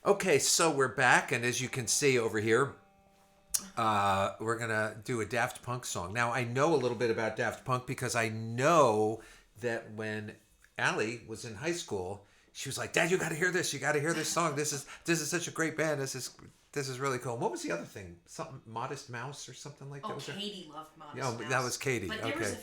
Okay, so we're back, and as you can see over here, we're gonna do a Daft Punk song. Now, I know a little bit about Daft Punk because I know that when Allie was in high school, she was like, "Dad, you got to hear this. You got to hear this song. This is such a great band. This is really cool." And what was the other thing? Something Modest Mouse or something like that? Oh, Was there? Katie loved Modest Oh, Mouse. that was Katie. But there Okay. was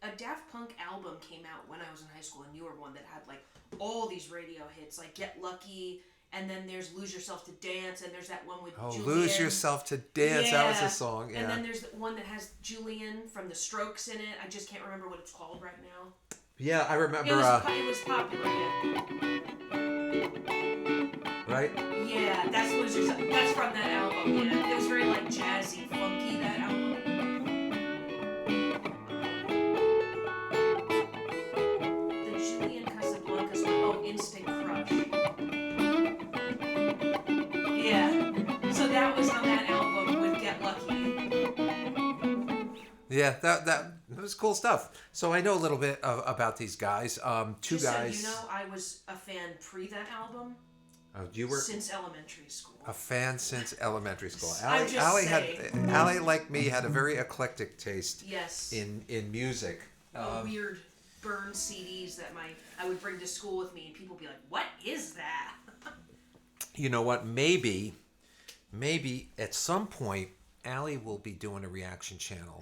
a Daft Punk album came out when I was in high school, a newer one that had like all these radio hits, like Get Lucky, and then there's Lose Yourself to Dance, and there's that one with Oh, Julian. Lose Yourself to Dance. That was Yeah. a song. Yeah. And then there's the one that has Julian from the Strokes in it. I just can't remember what it's called right now. Yeah, I remember. It was popular, yeah. Right? Yeah, that's Lose Yourself. That's from that album, yeah. It was very like jazzy, funky, that album. The Julian Casablancas one, oh, Instant Crush. Yeah. So that was on that album with Get Lucky. Yeah, that was cool stuff. So I know a little bit about these guys. Two Just guys. so you know, I was a fan pre that album. You were Since elementary school. a fan since elementary school. I'm just saying. Allie, like me, had a very eclectic taste. Yes. In music. Weird burned CDs that I would bring to school with me, and people would be like, "What is that?" You know what? Maybe at some point, Allie will be doing a reaction channel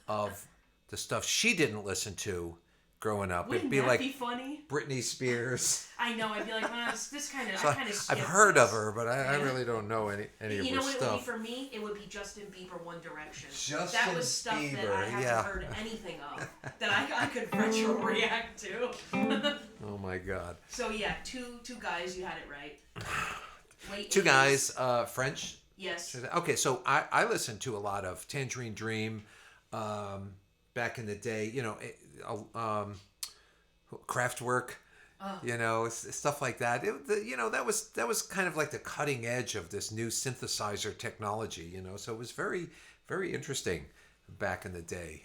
of the stuff she didn't listen to growing up. Wouldn't It'd be that like be funny? Britney Spears. I know. I'd be like, well, this kind of. So I kind of. I've heard of her, but I really don't know any of You her know what it would be stuff. for me? It would be Justin Bieber, One Direction. Justin that was stuff that Bieber, I hadn't yeah. heard anything of that I could retro react to. Oh my God. So yeah, two guys. You had it right. Late Two 80s. guys, French. Yes. Okay, so I listened to a lot of Tangerine Dream back in the day. You know, Kraftwerk. You know, stuff like that. That was kind of like the cutting edge of this new synthesizer technology. You know, so it was very, very interesting back in the day.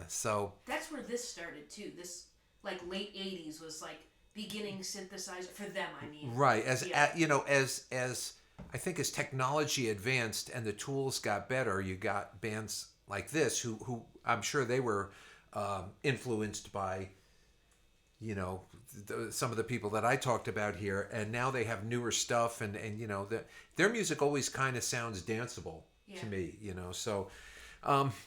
So That's where this started too. This like late '80s was like beginning synthesizer for them. I mean, right Yeah. as I think as technology advanced and the tools got better, you got bands like this who I'm sure they were influenced by, some of the people that I talked about here, and now they have newer stuff, and their music always kind of sounds danceable to me, So,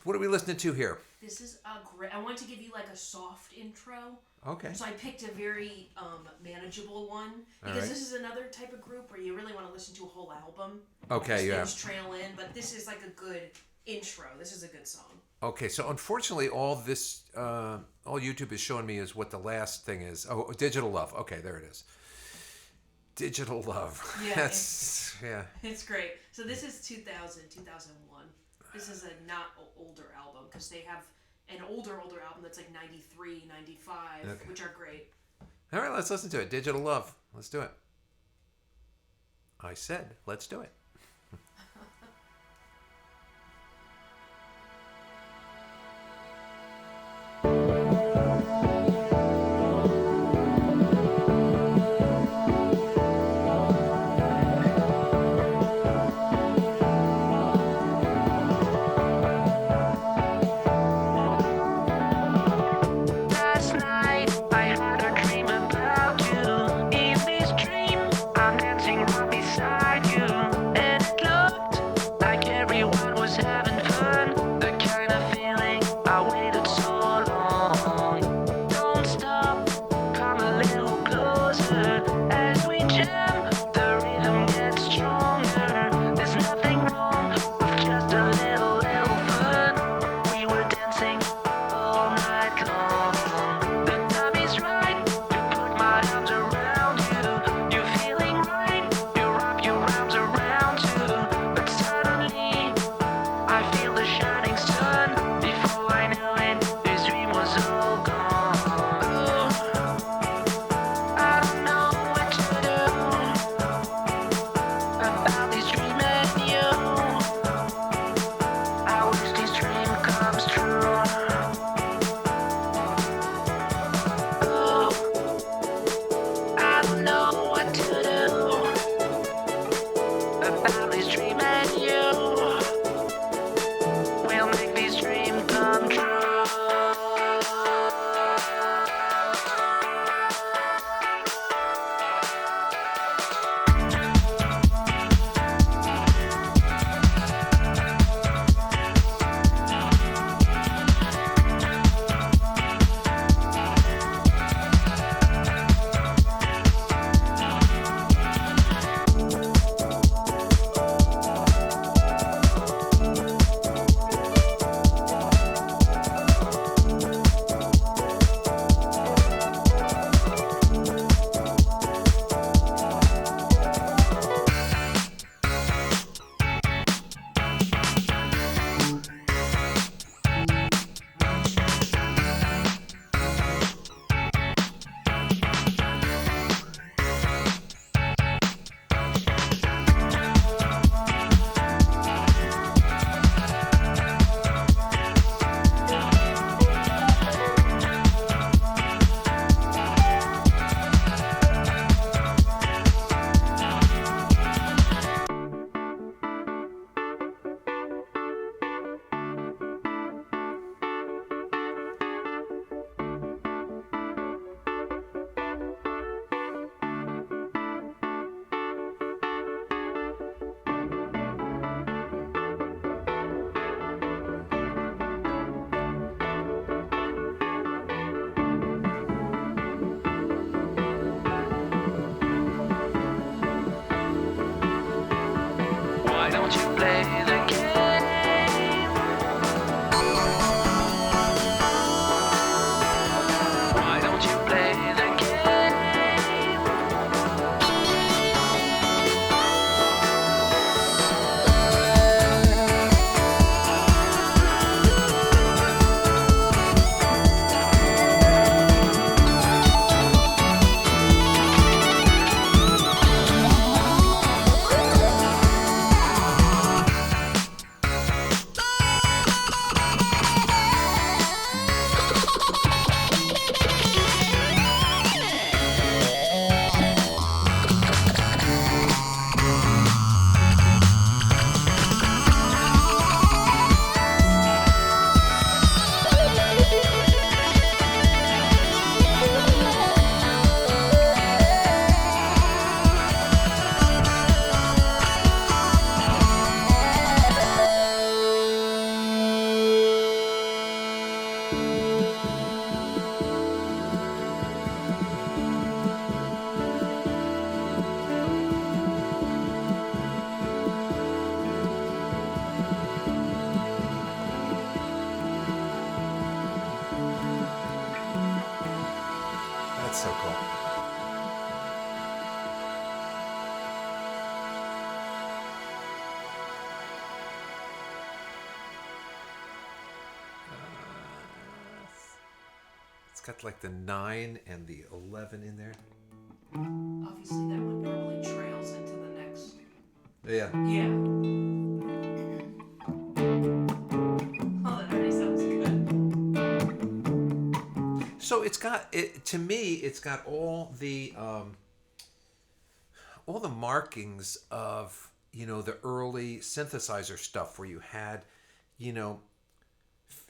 what are we listening to here? This is a great. I want to give you like a soft intro. Okay. So I picked a very manageable one All because right. this is another type of group where you really want to listen to a whole album. Okay, yeah. Things trail in, but this is like a good intro. This is a good song. Okay, so unfortunately, all YouTube is showing me is what the last thing is. Oh, Digital Love. Okay, there it is. Digital Love. Yeah, Yeah. It's great. So this is 2000, 2001. This is a not older album because they have an older album that's like 93, 95, Okay. which are great. All right, let's listen to it. Digital Love. Let's do it. I said, let's do it. Last night I had a dream about you. In this dream, I'm dancing right beside you. got like the 9 and the 11 in there. Obviously, that one normally trails into the next. Yeah. Yeah. Oh, that already sounds good. So it's got it to me. It's got all the markings of the early synthesizer stuff where you had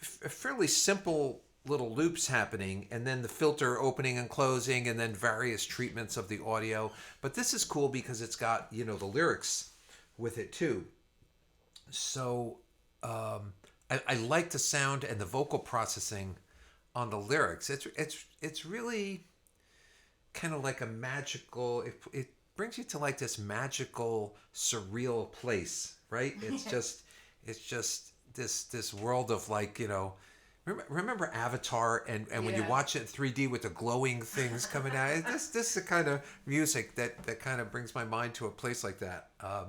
fairly simple little loops happening, and then the filter opening and closing, and then various treatments of the audio. But this is cool because it's got the lyrics with it too. So I like the sound and the vocal processing on the lyrics. It's really kind of like a magical. It brings you to like this magical, surreal place, right? It's just this world of like Remember Avatar and when you watch it in 3D with the glowing things coming out? This is the kind of music that kind of brings my mind to a place like that. I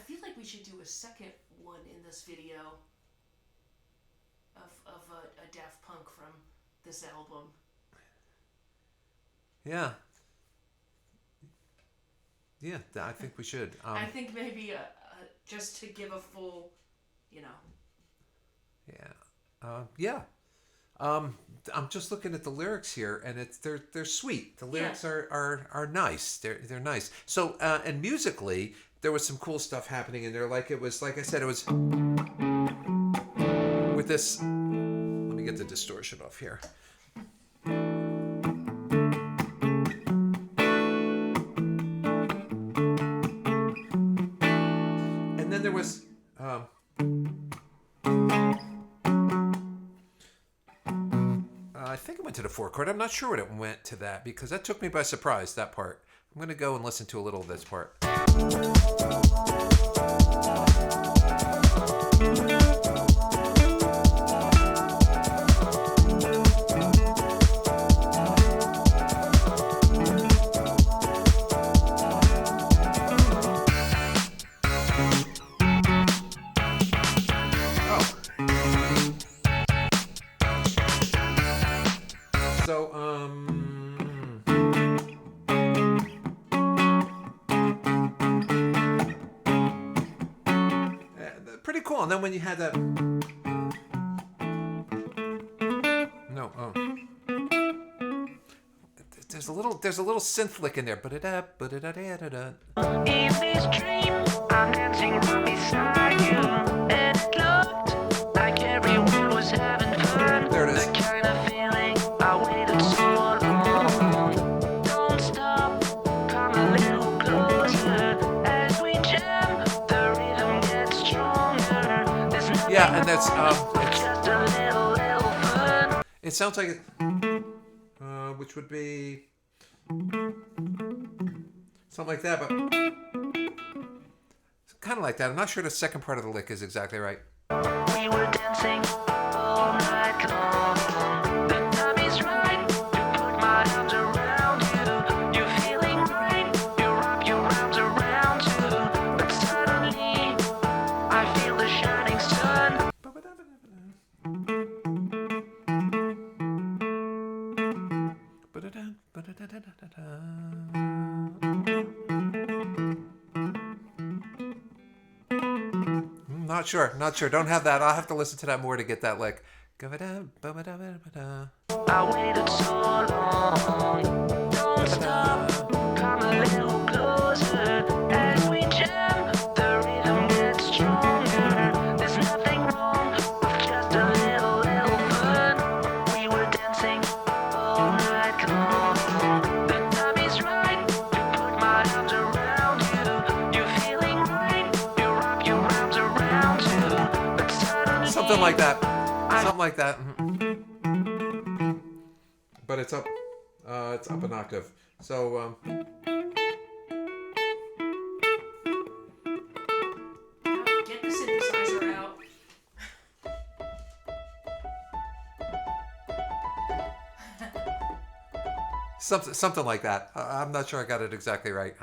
feel like we should do a second one in this video of a Daft Punk from this album. Yeah. Yeah, I think we should. I think maybe just to give a full, Yeah. Yeah. I'm just looking at the lyrics here, and they're sweet. The lyrics are nice. They're nice. So and musically, there was some cool stuff happening in there. Like I said, it was with this. Let me get the distortion off here. And then there was. I think it went to the 4 chord. I'm not sure what it went to that because that took me by surprise, that part. I'm going to go and listen to a little of this part. Pretty cool. And then when you had that, there's a little synth lick in there. In this dream, I'm dancing right beside you, and it looked like everyone was having fun. There it is. The kind of feeling I waited so long. Don't stop, come a little closer as we jam. The rhythm gets stronger. There's nothing Yeah, and that's just a little fun. it sounds like it, which would be something like that, but it's kind of like that. I'm not sure the second part of the lick is exactly right. We were dancing all night long. The time is right to put my arms around you. You're feeling right, you wrap your arms around you. But suddenly, I feel the shining sun. Not sure. Don't have that. I'll have to listen to that more to get that lick. I waited so long. Don't stop, come a little closer as we jam. The rhythm gets stronger. There's nothing wrong with just a little fun. We were dancing all night long. The time is right to put my arms around you. You're feeling right, you wrap your arms around you. But suddenly, Something like that. But it's up an octave. So Get the synthesizer out. something like that. I'm not sure I got it exactly right.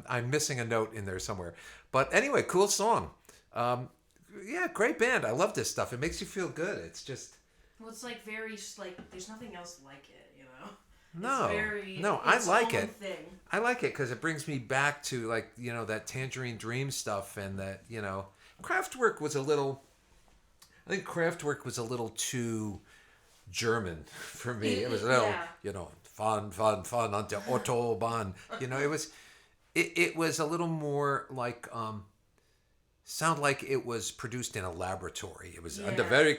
I'm missing a note in there somewhere. But anyway, cool song. Yeah, great band. I love this stuff. It makes you feel good. It's just Well, it's like very like there's nothing else like it, you know. No, It's very, no, I its like own it. Thing. I like it because it brings me back to like that Tangerine Dream stuff, and that Kraftwerk was a little. I think Kraftwerk was a little too German for me. It was a little, Yeah. fun on the Autobahn. It was a little more like sound like it was produced in a laboratory. It was under Yeah. very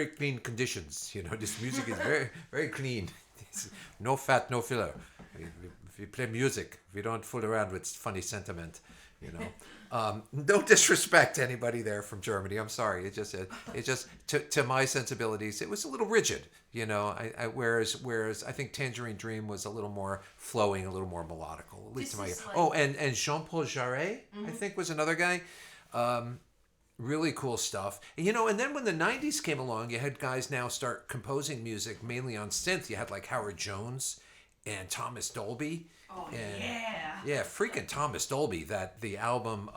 clean conditions. This music is very, very clean. It's no fat, no filler. If you play music, we don't fool around with funny sentiment. No disrespect to anybody there from Germany. I'm sorry. It just to my sensibilities, it was a little rigid. Whereas I think Tangerine Dream was a little more flowing, a little more melodical, at least to my ear. And Jean-Paul Jarre, I think, was another guy. Really cool stuff. And then when the 90s came along, you had guys now start composing music mainly on synth. You had like Howard Jones and Thomas Dolby. Oh, and, yeah. Yeah, freaking Thomas Dolby. That the album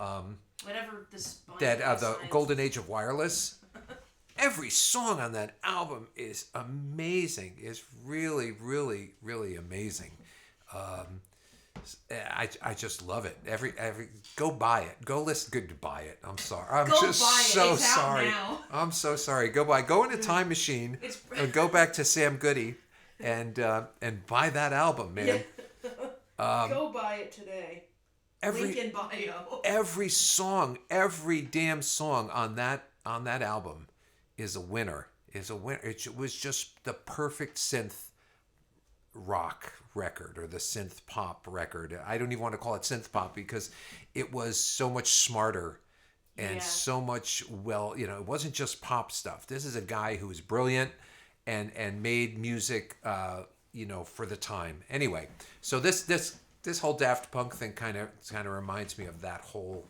Whatever this. the Golden Age of Wireless. Every song on that album is amazing. It's really, really, really amazing. I just love it. Every go buy it. Go listen. Good, buy it. I'm sorry. I'm Go just buy it. so It's out sorry. now. I'm so sorry. Go in a time machine and go back to Sam Goody and buy that album, man. Go buy it today. Link in bio. Every song, every damn song on that album is a winner. It was just the perfect synth rock record, or the synth pop record. I don't even want to call it synth pop because it was so much smarter and so much it wasn't just pop stuff. This is a guy who was brilliant and made music for the time. Anyway, so this whole Daft Punk thing kind of reminds me of that whole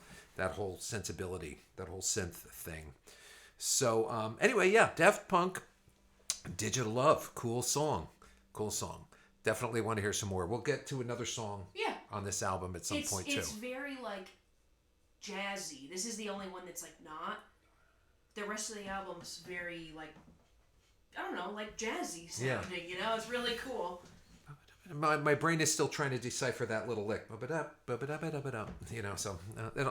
sensibility, that whole synth thing. So anyway, yeah, Daft Punk, Digital Love, cool song. Definitely want to hear some more. We'll get to another song on this album at some point too. It's very like jazzy. This is the only one that's like not. The rest of the album's very like, I don't know, like jazzy sounding. Yeah. It's really cool. My brain is still trying to decipher that little lick. So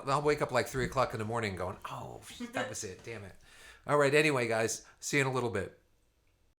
I'll wake up like 3 o'clock in the morning going, oh, that was it. Damn it. All right. Anyway, guys, see you in a little bit.